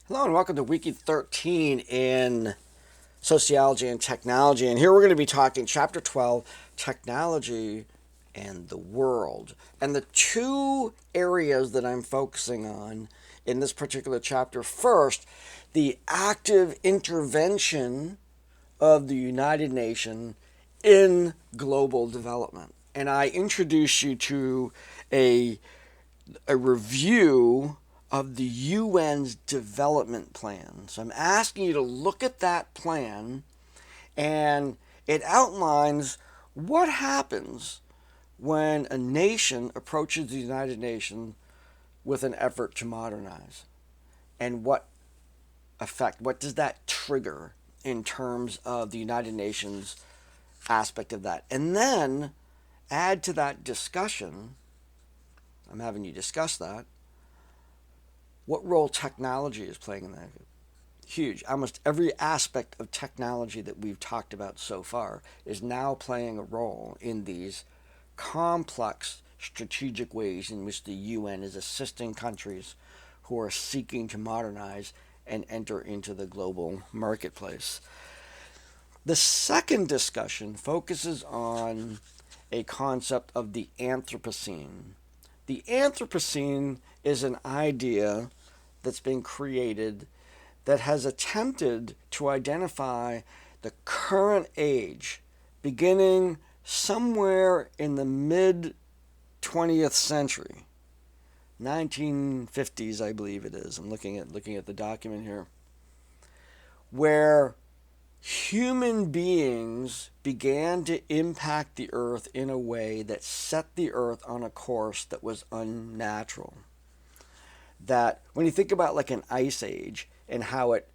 Hello and welcome to Week 13 in Sociology and Technology. And here we're going to be talking Chapter 12, Technology and the World. And the two areas that I'm focusing on in this particular chapter: first, the active intervention of the United Nations in global development. And I introduce you to a review of the UN's development plan. So I'm asking you to look at that plan, and it outlines what happens when a nation approaches the United Nations with an effort to modernize, and what effect, what does that trigger in terms of the United Nations aspect of that. And then add to that discussion, I'm having you discuss that, what role technology is playing in that. Huge. Almost every aspect of technology that we've talked about so far is now playing a role in these complex strategic ways in which the UN is assisting countries who are seeking to modernize and enter into the global marketplace. The second discussion focuses on a concept of the Anthropocene. The Anthropocene is an idea that's been created that has attempted to identify the current age beginning somewhere in the mid 20th century, 1950s, I believe it is. I'm looking at the document here, where human beings began to impact the earth in a way that set the earth on a course that was unnatural. That when you think about like an ice age and how it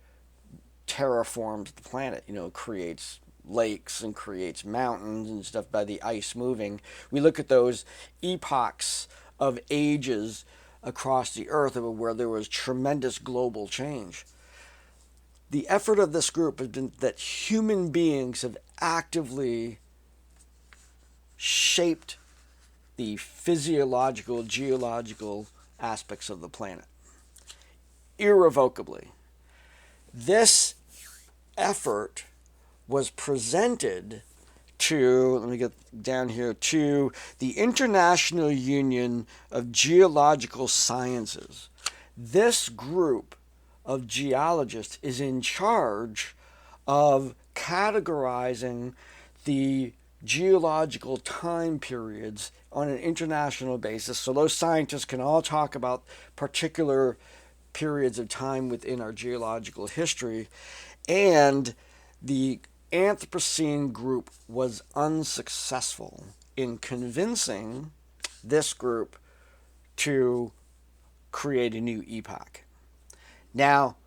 terraforms the planet, creates lakes and creates mountains and stuff by the ice moving, we look at those epochs of ages across the earth where there was tremendous global change. The effort of this group has been that human beings have actively shaped the physiological, geological aspects of the planet irrevocably. This effort was presented to, let me get down here, to the International Union of Geological Sciences. This group of geologists is in charge of categorizing the geological time periods on an international basis, so those scientists can all talk about particular periods of time within our geological history. And the Anthropocene group was unsuccessful in convincing this group to create a new epoch. Now,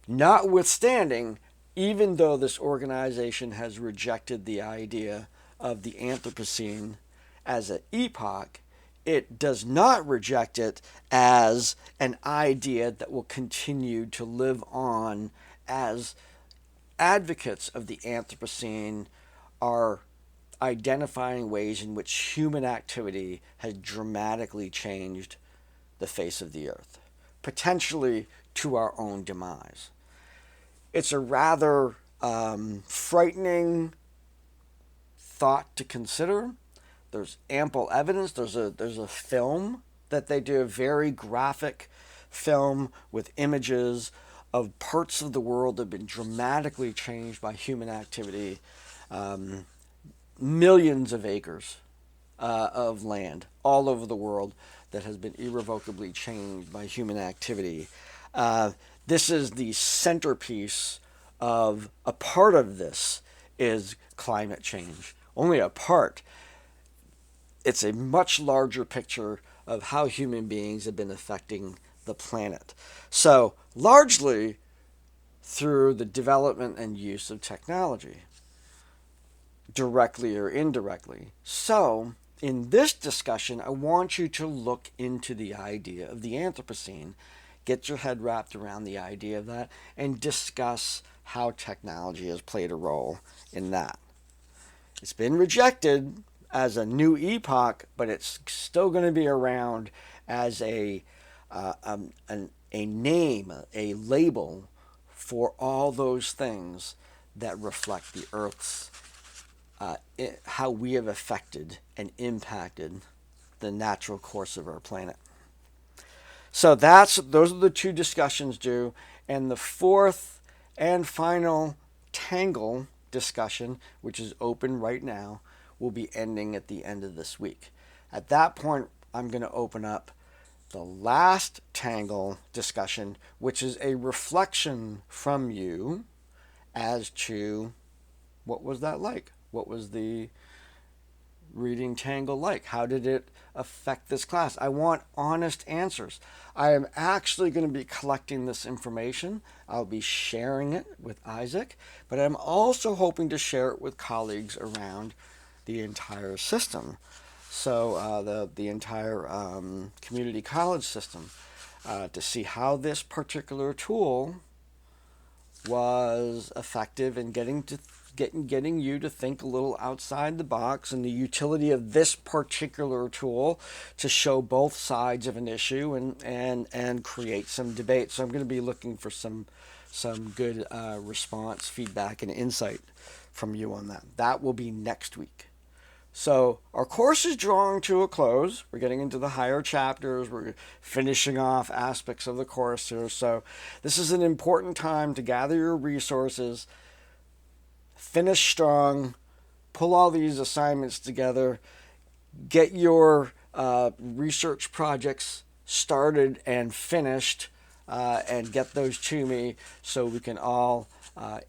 notwithstanding, even though this organization has rejected the idea of the Anthropocene as an epoch, it does not reject it as an idea that will continue to live on, as advocates of the Anthropocene are identifying ways in which human activity has dramatically changed the face of the earth, potentially to our own demise. It's a rather frightening thought to consider. There's ample evidence. There's a film that they do, a very graphic film with images of parts of the world that have been dramatically changed by human activity. Millions of acres of land all over the world that has been irrevocably changed by human activity. This is the centerpiece of a part of this is climate change. Only a part. It's a much larger picture of how human beings have been affecting the planet. So, largely through the development and use of technology, directly or indirectly. So, in this discussion, I want you to look into the idea of the Anthropocene, get your head wrapped around the idea of that, and discuss how technology has played a role in that. It's been rejected as a new epoch, but it's still going to be around as an a name, a label for all those things that reflect the Earth's, how we have affected and impacted the natural course of our planet. So those are the two discussions due. And the fourth and final Tangle discussion, which is open right now, will be ending at the end of this week. At that point, I'm going to open up the last Tangle discussion, which is a reflection from you as to what was that like? What was the reading Tangle like? How did it affect this class? I want honest answers. I am actually going to be collecting this information. I'll be sharing it with Isaac, but I'm also hoping to share it with colleagues around the entire system. So the entire community college system, to see how this particular tool was effective in getting you to think a little outside the box, and the utility of this particular tool to show both sides of an issue and create some debate. So I'm going to be looking for some good response, feedback, and insight from you on that. That will be next week. So our course is drawing to a close. We're getting into the higher chapters. We're finishing off aspects of the course here. So this is an important time to gather your resources, finish strong, pull all these assignments together, get your research projects started and finished, and get those to me so we can all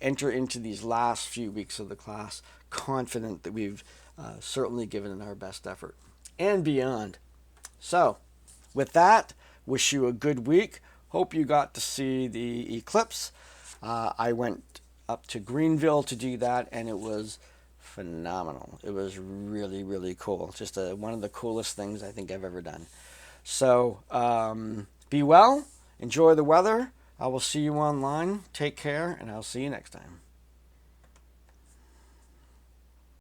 enter into these last few weeks of the class confident that we've certainly given our best effort and beyond. So with that, wish you a good week. Hope you got to see the eclipse. I went up to Greenville to do that, and it was phenomenal. It was really, really cool. Just one of the coolest things I think I've ever done. So be well. Enjoy the weather. I will see you online. Take care, and I'll see you next time.